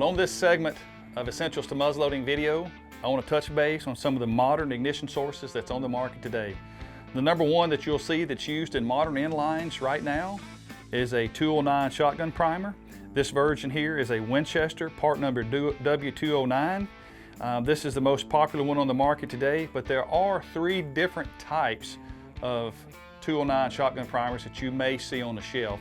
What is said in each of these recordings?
Well, on this segment of Essentials to Muzzleloading video, I want to touch base on some of the modern ignition sources that's on the market today. The number one that you'll see that's used in modern inlines right now is a 209 shotgun primer. This version here is a Winchester part number W209. This is the most popular one on the market today, but there are three different types of 209 shotgun primers that you may see on the shelf.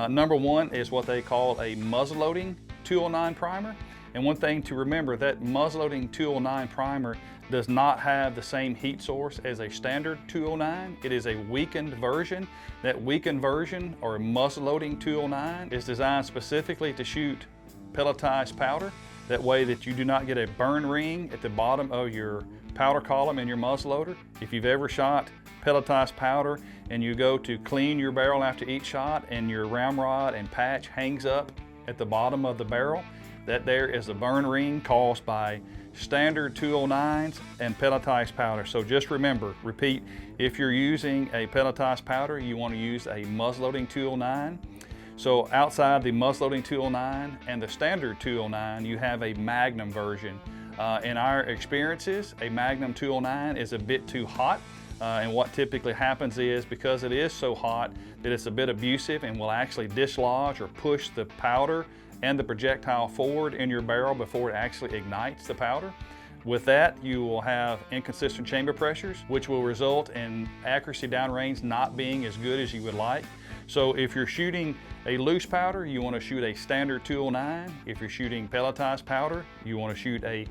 Number one is what they call a muzzleloading 209 primer. And one thing to remember, that muzzleloading 209 primer does not have the same heat source as a standard 209. It is a weakened version. That weakened version, or muzzleloading 209, is designed specifically to shoot pelletized powder. That way that you do not get a burn ring at the bottom of your powder column in your muzzleloader. If you've ever shot pelletized powder and you go to clean your barrel after each shot and your ramrod and patch hangs up at the bottom of the barrel, that there is a burn ring caused by standard 209s and pelletized powder. So just remember, repeat, if you're using a pelletized powder, you want to use a muzzleloading 209. So outside the muzzleloading 209 and the standard 209, you have a Magnum version. In our experiences, a Magnum 209 is a bit too hot. And what typically happens is, because it is so hot, that it's a bit abusive and will actually dislodge or push the powder and the projectile forward in your barrel before it actually ignites the powder. With that, you will have inconsistent chamber pressures, which will result in accuracy downrange not being as good as you would like. So if you're shooting a loose powder, you want to shoot a standard 209. If you're shooting pelletized powder, you want to shoot a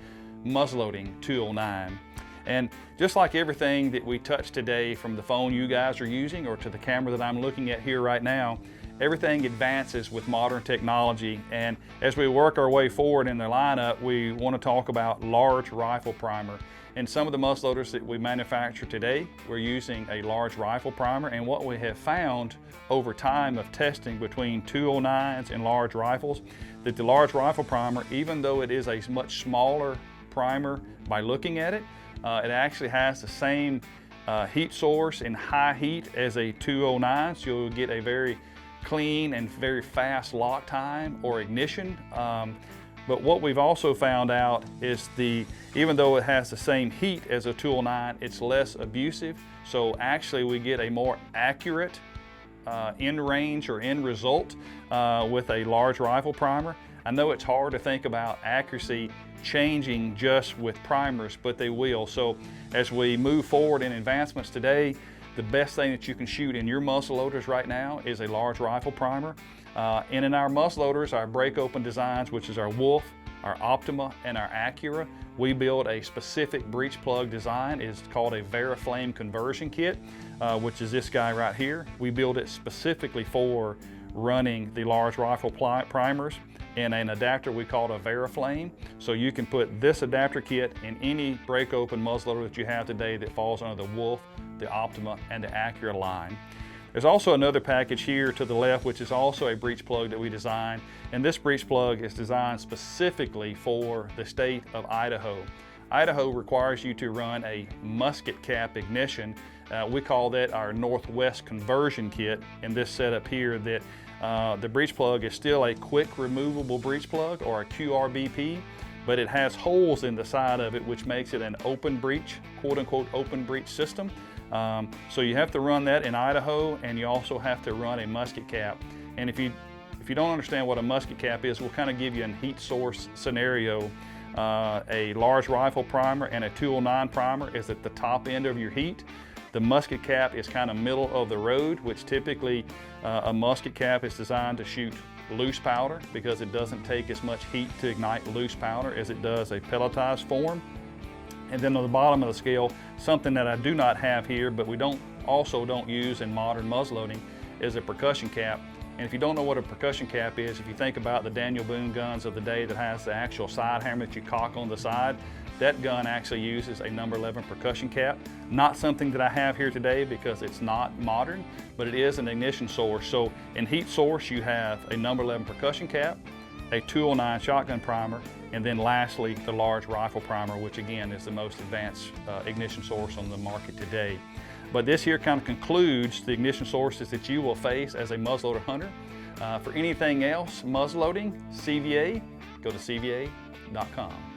muzzleloading 209. And just like everything that we touched today, from the phone you guys are using or to the camera that I'm looking at here right now, everything advances with modern technology. And as we work our way forward in the lineup, we want to talk about large rifle primer. In some of the muzzleloaders that we manufacture today, we're using a large rifle primer. And what we have found over time of testing between 209s and large rifles, that the large rifle primer, even though it is a much smaller primer by looking at it, it actually has the same heat source and high heat as a 209, so you'll get a very clean and very fast lock time or ignition. But what we've also found out is even though it has the same heat as a 209, it's less abusive. So actually we get a more accurate end range or end result with a large rifle primer. I know it's hard to think about accuracy changing just with primers, but they will. So as we move forward in advancements today, the best thing that you can shoot in your muzzleloaders right now is a large rifle primer. And in our muzzleloaders, our break open designs, which is our Wolf, our Optima, and our Acura, we build a specific breech plug design. It's called a VeriFlame conversion kit, which is this guy right here. We build it specifically for running the large rifle primers in an adapter we call a VeriFlame. So you can put this adapter kit in any break open muzzleloader that you have today that falls under the Wolf, the Optima, and the Acura line. There's also another package here to the left, which is also a breech plug that we designed. And this breech plug is designed specifically for the state of Idaho. Idaho requires you to run a musket cap ignition. We call that our Northwest conversion kit in this setup here. That the breech plug is still a quick removable breech plug, or a QRBP, but it has holes in the side of it, which makes it an open breech, quote unquote open breech system. So you have to run that in Idaho, and you also have to run a musket cap. And if you don't understand what a musket cap is, we'll kind of give you a heat source scenario. A large rifle primer and a 209 primer is at the top end of your heat. The musket cap is kind of middle of the road, which typically a musket cap is designed to shoot loose powder because it doesn't take as much heat to ignite loose powder as it does a pelletized form. And then on the bottom of the scale, something that I do not have here, but we also don't use in modern muzzleloading, is a percussion cap. And if you don't know what a percussion cap is, if you think about the Daniel Boone guns of the day that has the actual side hammer that you cock on the side, that gun actually uses a number 11 percussion cap. Not something that I have here today because it's not modern, but it is an ignition source. So in heat source, you have a number 11 percussion cap, a 209 shotgun primer, and then lastly, the large rifle primer, which again is the most advanced ignition source on the market today. But this here kind of concludes the ignition sources that you will face as a muzzleloader hunter. For anything else muzzleloading, CVA, go to CVA.com.